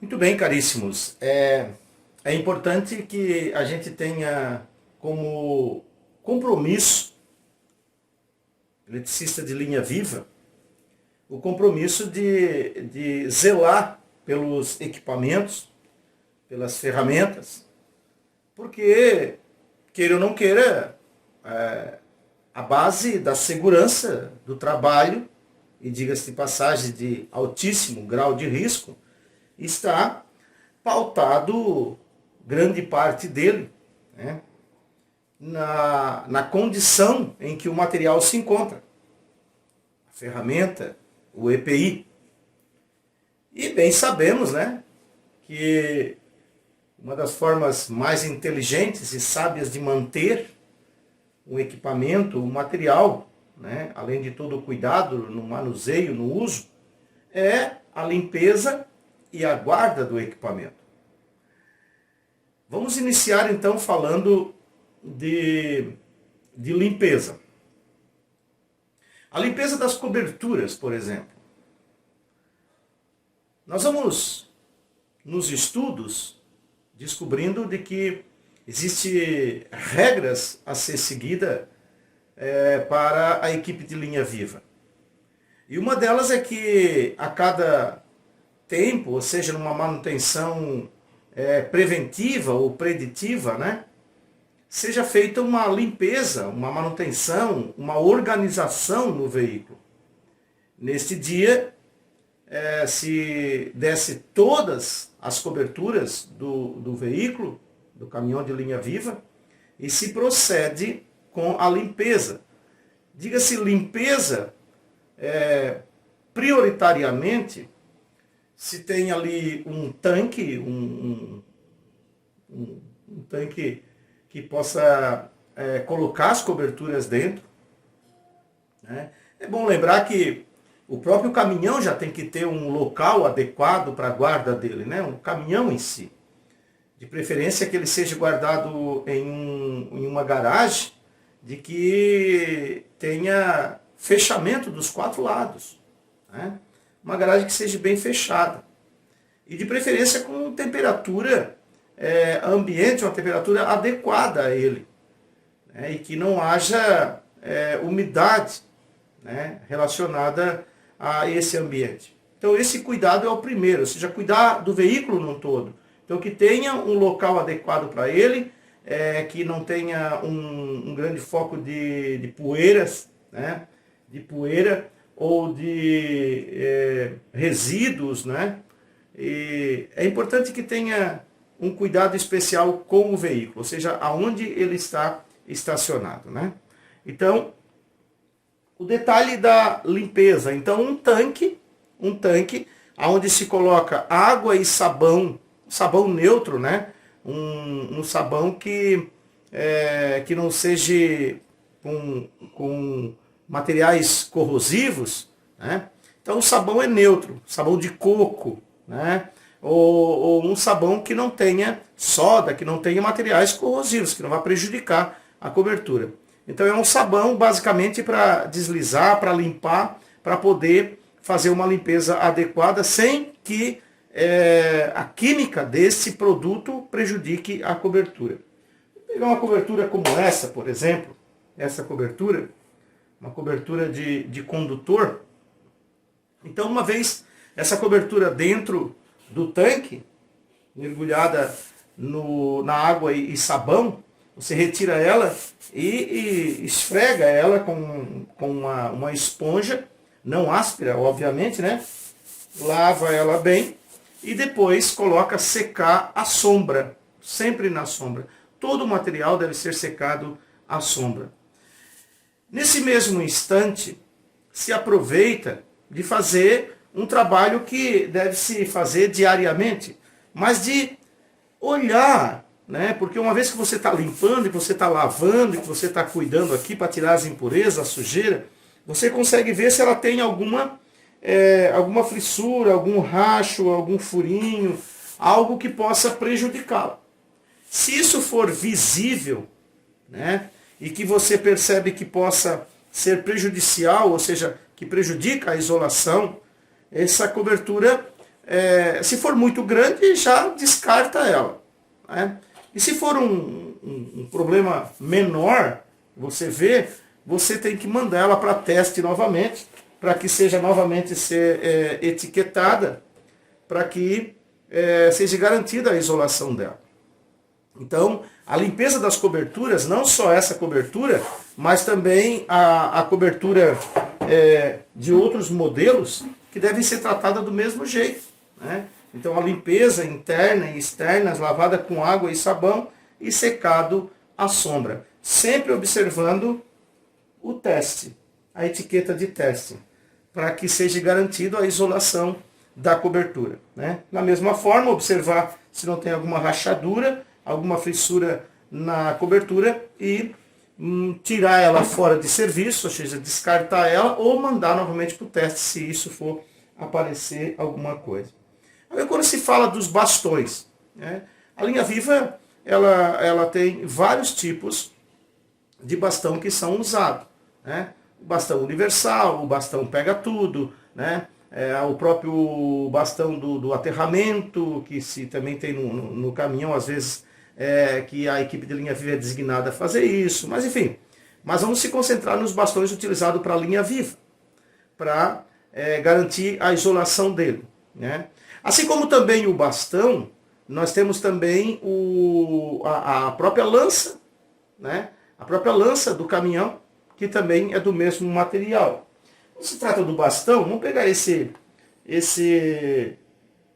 Muito bem, caríssimos. É importante que a gente tenha como compromisso, eletricista de linha viva, o compromisso de zelar pelos equipamentos, pelas ferramentas, porque, queira ou não queira, a base da segurança do trabalho, e diga-se de passagem de altíssimo grau de risco, está pautado, grande parte dele, né, na condição em que o material se encontra, a ferramenta, o EPI. E bem sabemos, né, que uma das formas mais inteligentes e sábias de manter um equipamento, um material, né, além de todo o cuidado no manuseio, no uso, é a limpeza e a guarda do equipamento. Vamos iniciar então falando de limpeza. A limpeza das coberturas, por exemplo. Nós vamos, nos estudos, descobrindo de que existem regras a ser seguidas para a equipe de linha viva. E uma delas é que a cada tempo, ou seja, numa manutenção preventiva ou preditiva, né, seja feita uma limpeza, uma manutenção, uma organização no veículo. Neste dia, se desce todas as coberturas do veículo, do caminhão de linha viva, e se procede com a limpeza. Diga-se limpeza, prioritariamente, se tem ali um tanque, um tanque que possa colocar as coberturas dentro, né? É bom lembrar que o próprio caminhão já tem que ter um local adequado para a guarda dele, né? O caminhão em si. De preferência que ele seja guardado em uma garagem de que tenha fechamento dos quatro lados, né? Uma garagem que seja bem fechada. E de preferência com temperatura ambiente, uma temperatura adequada a ele, né? E que não haja umidade, né, relacionada a esse ambiente. Então esse cuidado é o primeiro, ou seja, cuidar do veículo no todo. Então que tenha um local adequado para ele, que não tenha um grande foco de poeiras, né, de poeira ou de resíduos, né? E é importante que tenha um cuidado especial com o veículo, ou seja, aonde ele está estacionado, né? Então, o detalhe da limpeza. Então, um tanque onde se coloca água e sabão neutro, né? Um sabão que não seja com materiais corrosivos, né? Então, o sabão é neutro, sabão de coco, né? Ou um sabão que não tenha soda, que não tenha materiais corrosivos, que não vai prejudicar a cobertura. Então é um sabão basicamente para deslizar, para limpar, para poder fazer uma limpeza adequada sem que a química desse produto prejudique a cobertura. Vou pegar uma cobertura como essa, por exemplo, essa cobertura, uma cobertura de condutor. Então, uma vez essa cobertura dentro do tanque, mergulhada na água e sabão, você retira ela e esfrega ela com uma esponja, não áspera, obviamente, né? Lava ela bem e depois coloca secar à sombra, sempre na sombra. Todo o material deve ser secado à sombra. Nesse mesmo instante, se aproveita de fazer um trabalho que deve se fazer diariamente, mas de olhar, né? Porque uma vez que você está limpando, e que você está lavando, e que você está cuidando aqui para tirar as impurezas, a sujeira, você consegue ver se ela tem alguma fissura, algum racho, algum furinho, algo que possa prejudicá-la. Se isso for visível, né? E que você percebe que possa ser prejudicial, ou seja, que prejudica a isolação, essa cobertura se for muito grande, já descarta ela. Né? E se for um problema menor, você tem que mandar ela para teste novamente, para que seja novamente etiquetada, para que seja garantida a isolação dela. Então, a limpeza das coberturas, não só essa cobertura, mas também a cobertura de outros modelos, que devem ser tratadas do mesmo jeito. Né? Então, a limpeza interna e externa, lavada com água e sabão e secado à sombra. Sempre observando o teste, a etiqueta de teste, para que seja garantido a isolação da cobertura. Né? Da mesma forma, observar se não tem alguma rachadura, alguma fissura na cobertura e tirar ela fora de serviço, ou seja, descartar ela ou mandar novamente para o teste se isso for aparecer alguma coisa. Agora, quando se fala dos bastões, né? A linha Viva ela tem vários tipos de bastão que são usados. Né? O bastão universal, o bastão pega tudo, né? O próprio bastão do aterramento, que se também tem no caminhão, às vezes, que a equipe de linha Viva é designada a fazer isso, mas enfim. Mas vamos se concentrar nos bastões utilizados para a linha Viva, para garantir a isolação dele. Né? Assim como também o bastão, nós temos também a própria lança, né? A própria lança do caminhão, que também é do mesmo material. Quando se trata do bastão, vamos pegar esse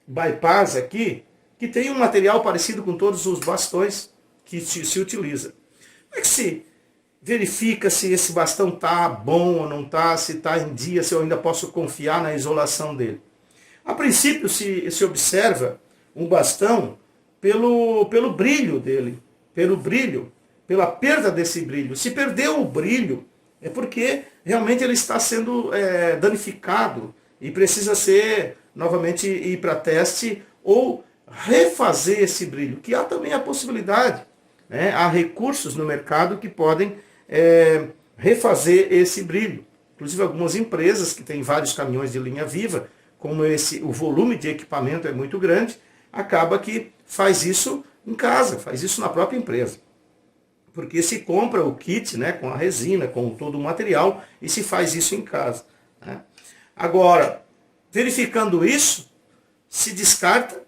bypass aqui, que tem um material parecido com todos os bastões que se utiliza. Como é que se verifica se esse bastão está bom ou não está, se está em dia, se eu ainda posso confiar na isolação dele? A princípio se observa um bastão pelo brilho dele, pela perda desse brilho. Se perdeu o brilho, é porque realmente ele está sendo danificado e precisa ser novamente ir para teste ou refazer esse brilho, que há também a possibilidade. Né? Há recursos no mercado que podem refazer esse brilho. Inclusive algumas empresas que têm vários caminhões de linha Viva, como o volume de equipamento é muito grande, acaba que faz isso em casa, faz isso na própria empresa. Porque se compra o kit, né, com a resina, com todo o material, e se faz isso em casa. Né? Agora, verificando isso, se descarta,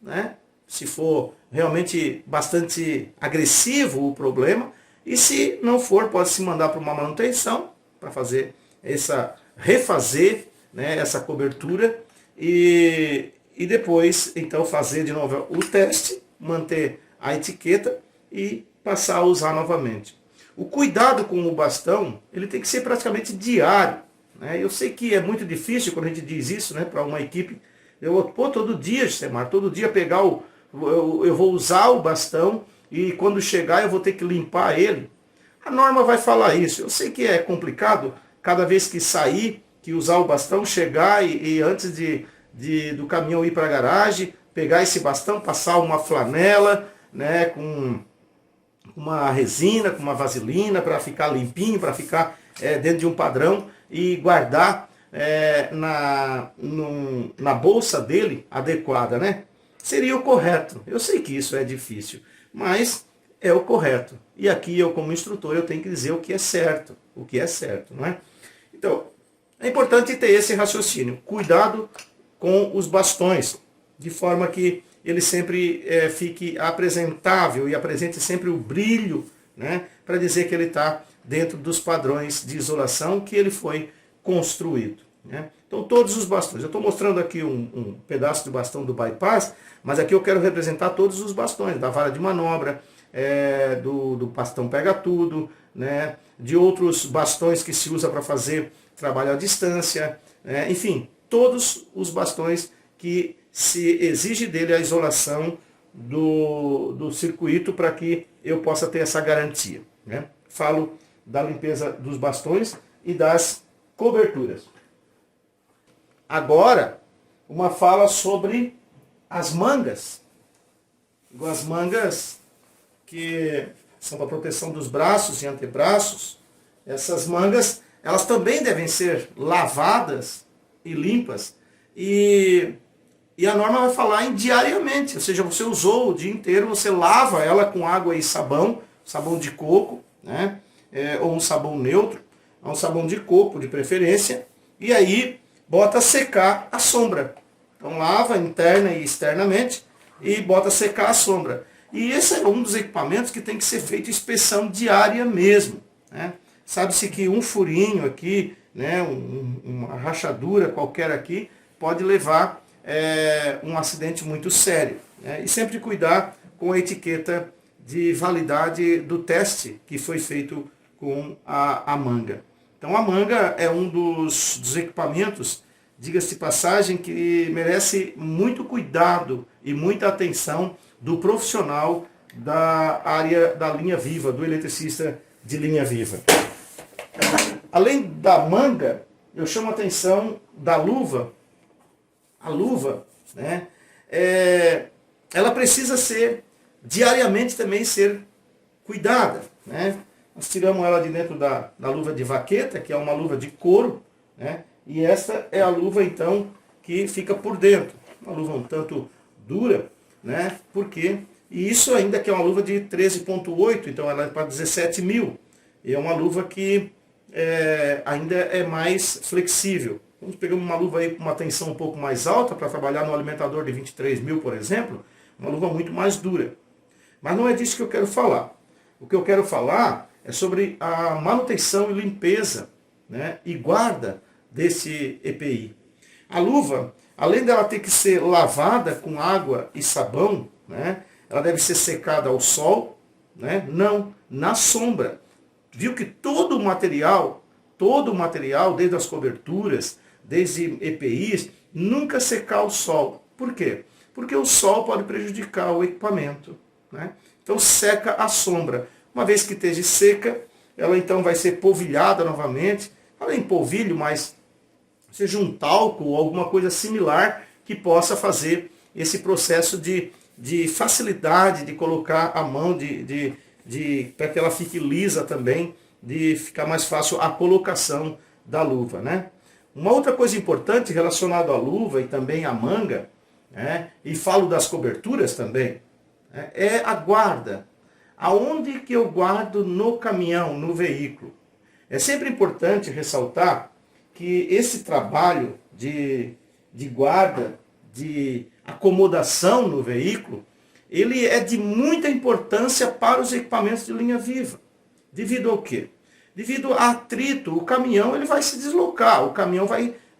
né, se for realmente bastante agressivo o problema, e se não for, pode se mandar para uma manutenção, para fazer refazer, né, essa cobertura, e depois, então, fazer de novo o teste, manter a etiqueta e passar a usar novamente. O cuidado com o bastão, ele tem que ser praticamente diário. Né? Eu sei que é muito difícil quando a gente diz isso, né, para uma equipe. Todo dia, Semar, todo dia pegar eu vou usar o bastão e quando chegar eu vou ter que limpar ele. A norma vai falar isso. Eu sei que é complicado cada vez que sair, que usar o bastão, chegar e antes do caminhão ir para a garagem, pegar esse bastão, passar uma flanela, né, com uma resina, com uma vaselina, para ficar limpinho, para ficar dentro de um padrão e guardar na bolsa dele adequada, né? Seria o correto. Eu sei que isso é difícil, mas é o correto. E aqui eu, como instrutor, eu tenho que dizer o que é certo, não é? Então, é importante ter esse raciocínio. Cuidado com os bastões, de forma que ele sempre fique apresentável e apresente sempre o brilho, né, para dizer que ele está dentro dos padrões de isolação que ele foi construído. Né? Então todos os bastões, eu estou mostrando aqui um pedaço de bastão do bypass, mas aqui eu quero representar todos os bastões, da vara de manobra, do bastão pega tudo, né, de outros bastões que se usa para fazer trabalho à distância, enfim, todos os bastões que se exige dele a isolação do circuito para que eu possa ter essa garantia. Né? Falo da limpeza dos bastões e das coberturas. Agora, uma fala sobre as mangas. As mangas que são para proteção dos braços e antebraços. Essas mangas, elas também devem ser lavadas e limpas. E E a norma vai falar em diariamente, ou seja, você usou o dia inteiro, você lava ela com água e sabão, sabão de coco, né? Ou um sabão neutro, um sabão de coco de preferência, e aí bota secar a sombra. Então lava interna e externamente e bota secar a sombra. E esse é um dos equipamentos que tem que ser feito inspeção diária mesmo, né? Sabe-se que um furinho aqui, né, uma rachadura qualquer aqui, pode levar um acidente muito sério, né? E sempre cuidar com a etiqueta de validade do teste que foi feito com a manga. Então a manga é um dos equipamentos, diga-se de passagem, que merece muito cuidado e muita atenção do profissional da área da linha viva, do eletricista de linha viva. Além da manga, eu chamo a atenção da luva. A luva, né, ela precisa ser, diariamente também ser cuidada, né? Nós tiramos ela de dentro da luva de vaqueta, que é uma luva de couro, né? E essa é a luva, então, que fica por dentro. Uma luva um tanto dura, né? Porque, e isso ainda que é uma luva de 13,8, então ela é para 17 mil. E é uma luva que ainda é mais flexível. Vamos pegar uma luva aí com uma tensão um pouco mais alta para trabalhar no alimentador de 23 mil, por exemplo, uma luva muito mais dura. Mas não é disso que eu quero falar. O que eu quero falar é sobre a manutenção e limpeza, né, e guarda desse EPI. A luva, além dela ter que ser lavada com água e sabão, né, ela deve ser secada ao sol, né, não, na sombra. Viu que todo o material, desde as coberturas, desde EPIs, nunca secar ao sol. Por quê? Porque o sol pode prejudicar o equipamento, né? Então seca a sombra. Uma vez que esteja seca, ela então vai ser polvilhada novamente. Além de polvilho, mas seja um talco ou alguma coisa similar que possa fazer esse processo de facilidade de colocar a mão, para que ela fique lisa também, de ficar mais fácil a colocação da luva, né? Uma outra coisa importante relacionada à luva e também à manga, né, e falo das coberturas também, né, é a guarda. Aonde que eu guardo no caminhão, no veículo? É sempre importante ressaltar que esse trabalho de guarda, de acomodação no veículo, ele é de muita importância para os equipamentos de linha viva. Devido ao quê? Devido a atrito, o caminhão ele vai se deslocar, o caminhão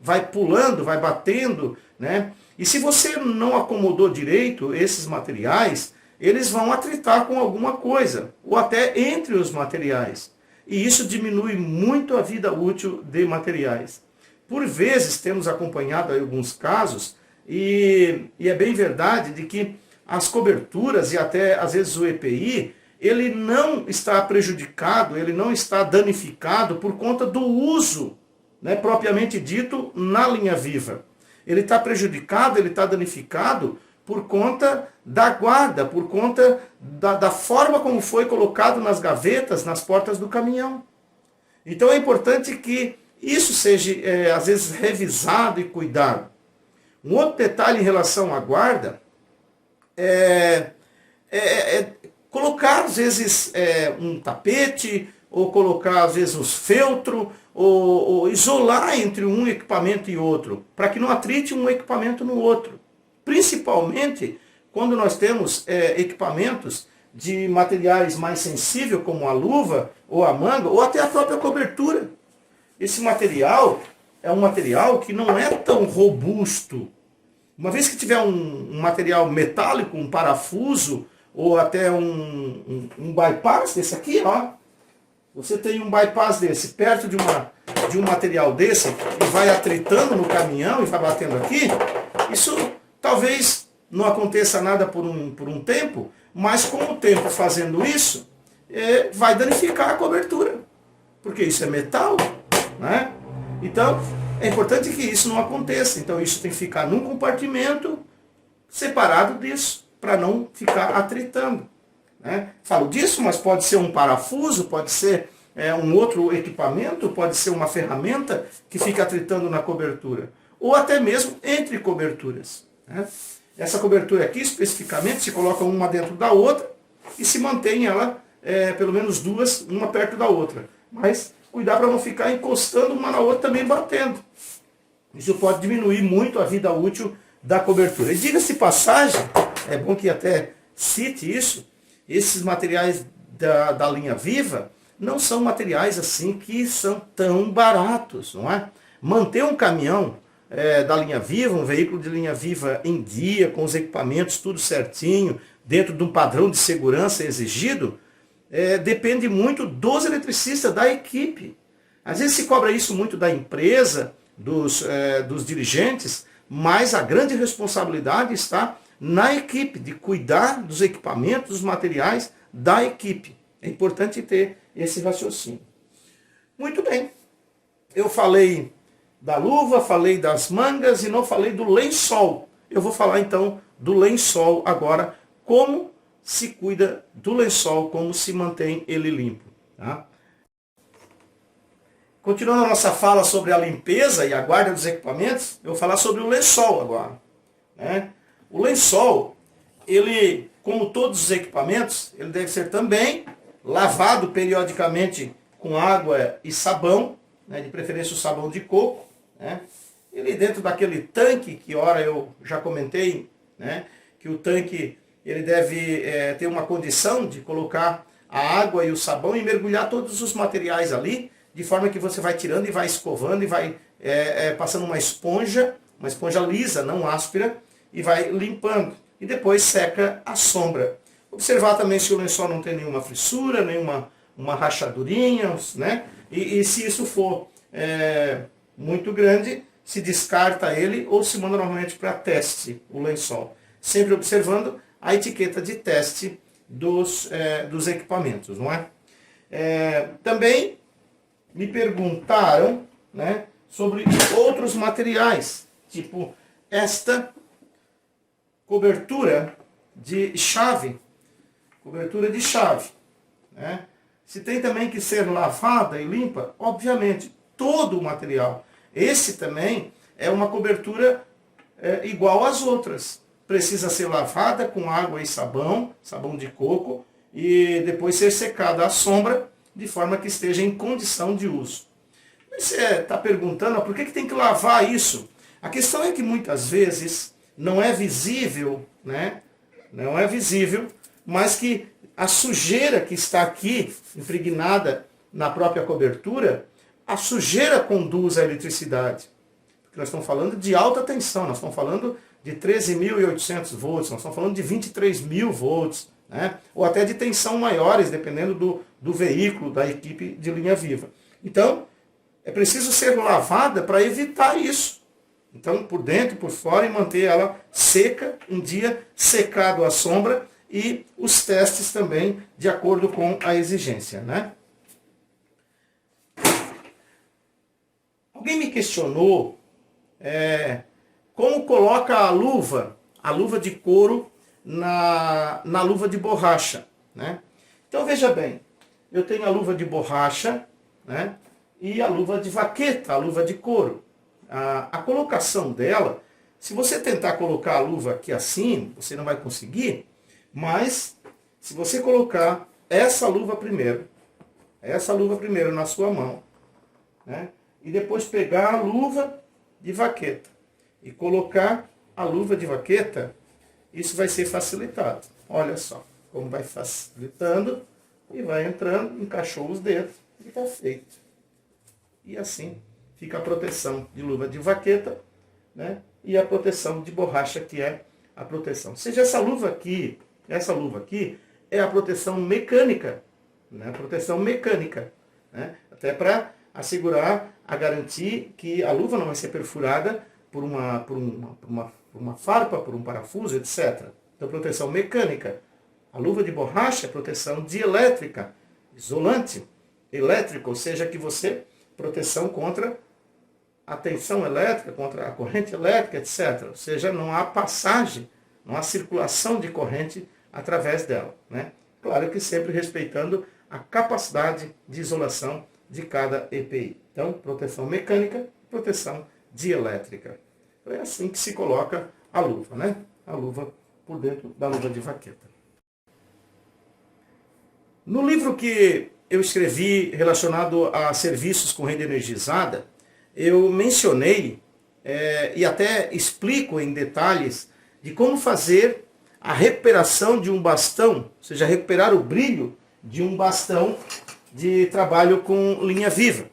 vai pulando, vai batendo, né? E se você não acomodou direito esses materiais, eles vão atritar com alguma coisa, ou até entre os materiais. E isso diminui muito a vida útil de materiais. Por vezes temos acompanhado aí alguns casos, e é bem verdade de que as coberturas e até às vezes o EPI, ele não está prejudicado, ele não está danificado por conta do uso, né, propriamente dito, na linha viva. Ele está prejudicado, ele está danificado por conta da guarda, por conta da forma como foi colocado nas gavetas, nas portas do caminhão. Então é importante que isso seja, às vezes, revisado e cuidado. Um outro detalhe em relação à guarda é colocar, às vezes, um tapete, ou colocar, às vezes, os feltros, ou isolar entre um equipamento e outro, para que não atrite um equipamento no outro. Principalmente quando nós temos equipamentos de materiais mais sensíveis, como a luva, ou a manga, ou até a própria cobertura. Esse material é um material que não é tão robusto. Uma vez que tiver um material metálico, um parafuso, ou até um bypass desse aqui, ó. Você tem um bypass desse perto de um material desse e vai atritando no caminhão e vai batendo aqui, isso talvez não aconteça nada por um tempo, mas com o tempo fazendo isso, vai danificar a cobertura, porque isso é metal, né? Então, é importante que isso não aconteça. Então, isso tem que ficar num compartimento separado disso, para não ficar atritando, né? Falo disso, mas pode ser um parafuso, pode ser um outro equipamento, pode ser uma ferramenta que fica atritando na cobertura, ou até mesmo entre coberturas. né? Essa cobertura aqui, especificamente, se coloca uma dentro da outra e se mantém ela, pelo menos duas, uma perto da outra. Mas cuidar para não ficar encostando uma na outra também batendo. Isso pode diminuir muito a vida útil da cobertura. E diga-se passagem, é bom que até cite isso, esses materiais da linha Viva não são materiais assim que são tão baratos, não é? Manter um caminhão da linha Viva, um veículo de linha Viva em dia, com os equipamentos tudo certinho, dentro de um padrão de segurança exigido, depende muito dos eletricistas, da equipe. Às vezes se cobra isso muito da empresa, dos dirigentes, mas a grande responsabilidade está na equipe, de cuidar dos equipamentos, dos materiais da equipe. É importante ter esse raciocínio. Muito bem. Eu falei da luva, falei das mangas e não falei do lençol. Eu vou falar então do lençol agora, como se cuida do lençol, como se mantém ele limpo. Tá? Continuando a nossa fala sobre a limpeza e a guarda dos equipamentos, eu vou falar sobre o lençol agora. Né? O lençol, ele, como todos os equipamentos, ele deve ser também lavado periodicamente com água e sabão, né? De preferência o sabão de coco. Né? Ele dentro daquele tanque, que ora eu já comentei, né? Que o tanque ele deve ter uma condição de colocar a água e o sabão e mergulhar todos os materiais ali, de forma que você vai tirando e vai escovando e vai passando uma esponja lisa, não áspera, e vai limpando. E depois seca a sombra. Observar também se o lençol não tem nenhuma fissura, nenhuma rachadurinha, né? E se isso for muito grande, se descarta ele ou se manda normalmente para teste o lençol. Sempre observando a etiqueta de teste dos equipamentos, não é? Também me perguntaram, né, sobre outros materiais, tipo esta cobertura de chave, né? Se tem também que ser lavada e limpa, obviamente, todo o material. Esse também é uma cobertura igual às outras. Precisa ser lavada com água e sabão de coco, e depois ser secada à sombra, de forma que esteja em condição de uso. Você está perguntando, por que tem que lavar isso? A questão é que muitas vezes não é visível, né? Não é visível, mas que a sujeira que está aqui, impregnada na própria cobertura, a sujeira conduz à eletricidade. Porque nós estamos falando de alta tensão, nós estamos falando de 13.800 volts, nós estamos falando de 23.000 volts, né? Ou até de tensão maiores, dependendo do veículo, da equipe de linha Viva. Então, é preciso ser lavada para evitar isso. Então, por dentro e por fora, e manter ela seca, um dia secado à sombra, e os testes também de acordo com a exigência, né? Alguém me questionou como coloca a luva de couro na luva de borracha, né? Então veja bem, eu tenho a luva de borracha, né? E a luva de vaqueta, a luva de couro. A colocação dela, se você tentar colocar a luva aqui assim, você não vai conseguir, mas se você colocar essa luva primeiro na sua mão, né? E depois pegar a luva de vaqueta e colocar a luva de vaqueta, isso vai ser facilitado. Olha só como vai facilitando e vai entrando, encaixou os dedos e está feito. E assim fica a proteção de luva de vaqueta, né? E a proteção de borracha, que é a proteção. Ou seja, essa luva aqui é a proteção mecânica, né? Proteção mecânica, né? Até para assegurar, a garantir que a luva não vai ser perfurada por uma farpa, por um parafuso, etc. Então, proteção mecânica. A luva de borracha é proteção dielétrica, isolante, elétrico, ou seja, que você, proteção contra a tensão elétrica, contra a corrente elétrica, etc. Ou seja, não há passagem, não há circulação de corrente através dela, né? Claro que sempre respeitando a capacidade de isolação de cada EPI. Então, proteção mecânica, proteção dielétrica. Então, é assim que se coloca a luva, né? A luva por dentro da luva de vaqueta. No livro que eu escrevi relacionado a serviços com rede energizada, eu mencionei e até explico em detalhes de como fazer a recuperação de um bastão, ou seja, recuperar o brilho de um bastão de trabalho com linha viva.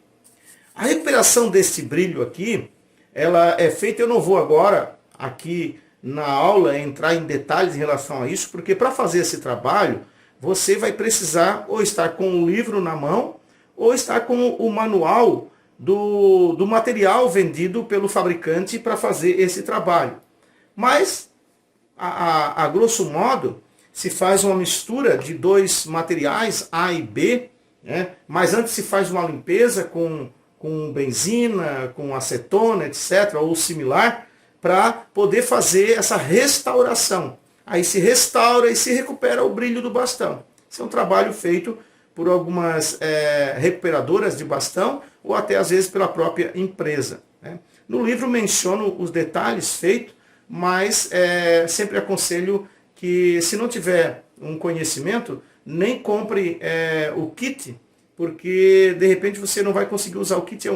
A recuperação desse brilho aqui, ela é feita, eu não vou agora aqui na aula entrar em detalhes em relação a isso, porque para fazer esse trabalho, você vai precisar ou estar com o livro na mão, ou estar com o manual do material vendido pelo fabricante para fazer esse trabalho. Mas, a grosso modo, se faz uma mistura de dois materiais, A e B, né? Mas antes se faz uma limpeza com benzina, com acetona, etc., ou similar, para poder fazer essa restauração. Aí se restaura e se recupera o brilho do bastão. Esse é um trabalho feito por algumas recuperadoras de bastão, ou até às vezes pela própria empresa, né? No livro menciono os detalhes feitos, mas sempre aconselho que, se não tiver um conhecimento, nem compre o kit, porque de repente você não vai conseguir usar. O kit é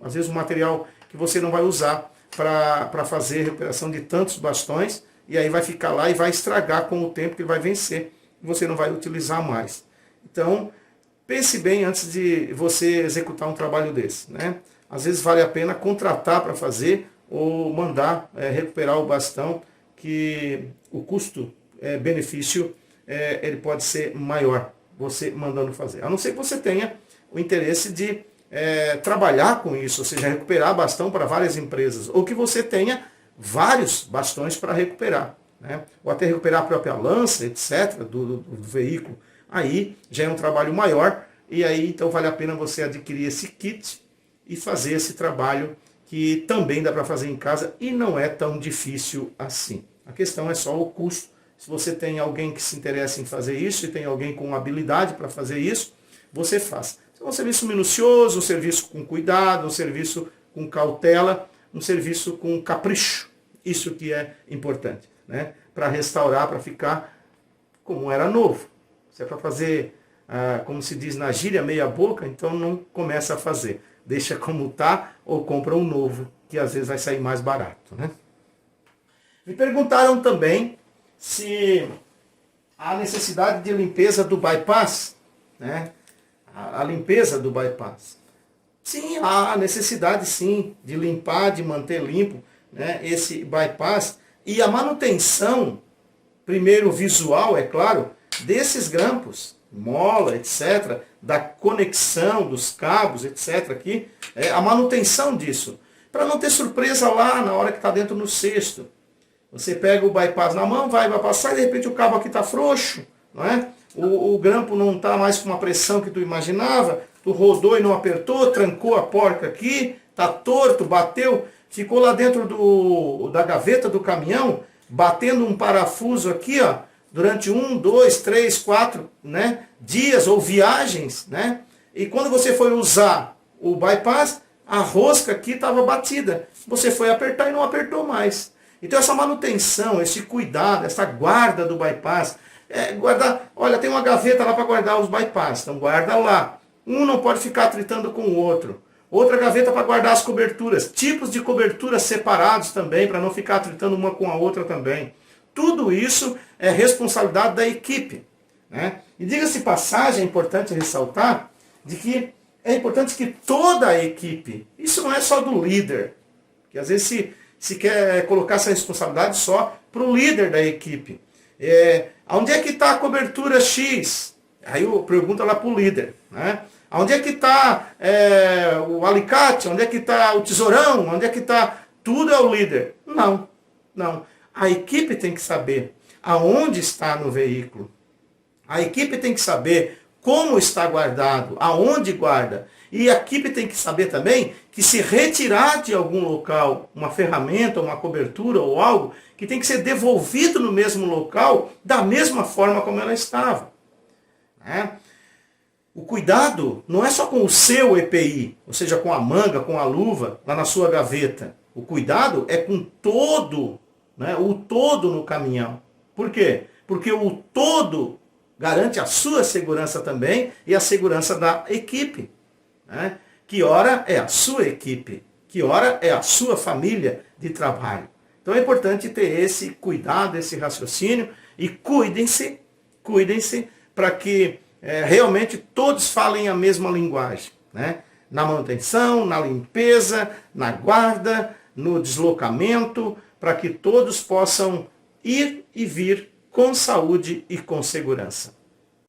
às vezes um material que você não vai usar para fazer a recuperação de tantos bastões, e aí vai ficar lá e vai estragar com o tempo, que vai vencer, e você não vai utilizar mais. Então, pense bem antes de você executar um trabalho desse, né? Às vezes vale a pena contratar para fazer, ou mandar recuperar o bastão, que o custo-benefício ele pode ser maior, você mandando fazer. A não ser que você tenha o interesse de trabalhar com isso, ou seja, recuperar bastão para várias empresas, ou que você tenha vários bastões para recuperar, né? Ou até recuperar a própria lança, etc., do veículo. Aí já é um trabalho maior, e aí então vale a pena você adquirir esse kit e fazer esse trabalho, que também dá para fazer em casa e não é tão difícil assim. A questão é só o custo. Se você tem alguém que se interessa em fazer isso e tem alguém com habilidade para fazer isso, você faz. É um serviço minucioso, um serviço com cuidado, um serviço com cautela, um serviço com capricho. Isso que é importante, né? Para restaurar, para ficar como era novo. Se é para fazer, como se diz na gíria, meia boca, então não começa a fazer. Deixa como está ou compra um novo, que às vezes vai sair mais barato, né? Me perguntaram também se há necessidade de limpeza do bypass, né? A limpeza do bypass. Sim, há necessidade sim de limpar, de manter limpo, né, esse bypass, e a manutenção, primeiro visual, é claro, desses grampos, mola, etc., da conexão dos cabos, etc., aqui, a manutenção disso, para não ter surpresa lá na hora que está dentro no cesto. Você pega o bypass na mão, vai passar, e de repente o cabo aqui está frouxo, não é? O grampo não está mais com uma pressão que tu imaginava, tu rodou e não apertou, trancou a porca aqui, está torto, bateu, ficou lá dentro da gaveta do caminhão, batendo um parafuso aqui, ó, durante 1, 2, 3, 4, né, dias ou viagens, né? E quando você foi usar o bypass, a rosca aqui estava batida. Você foi apertar e não apertou mais. Então essa manutenção, esse cuidado, essa guarda do bypass, guardar, olha, tem uma gaveta lá para guardar os bypass, então guarda lá. Um não pode ficar tritando com o outro. Outra gaveta para guardar as coberturas. Tipos de coberturas separados também, para não ficar tritando uma com a outra também. Tudo isso é responsabilidade da equipe, né? E diga-se passagem, é importante ressaltar, de que é importante que toda a equipe, isso não é só do líder, que às vezes se quer colocar essa responsabilidade só para o líder da equipe. Onde é que está a cobertura X? Aí eu pergunto lá para o líder, né? Onde é que está o alicate? Onde é que está o tesourão? Onde é que está? Tudo é o líder. Não, não. A equipe tem que saber aonde está no veículo. A equipe tem que saber como está guardado, aonde guarda. E a equipe tem que saber também que, se retirar de algum local uma ferramenta, uma cobertura ou algo, que tem que ser devolvido no mesmo local da mesma forma como ela estava, né? O cuidado não é só com o seu EPI, ou seja, com a manga, com a luva, lá na sua gaveta. O cuidado é com todo né, o todo no caminhão. Por quê? Porque o todo garante a sua segurança também e a segurança da equipe. Né? Que ora é a sua equipe, que ora é a sua família de trabalho. Então é importante ter esse cuidado, esse raciocínio e cuidem-se para que realmente todos falem a mesma linguagem. Né? Na manutenção, na limpeza, na guarda, no deslocamento, para que todos possam ir e vir com saúde e com segurança.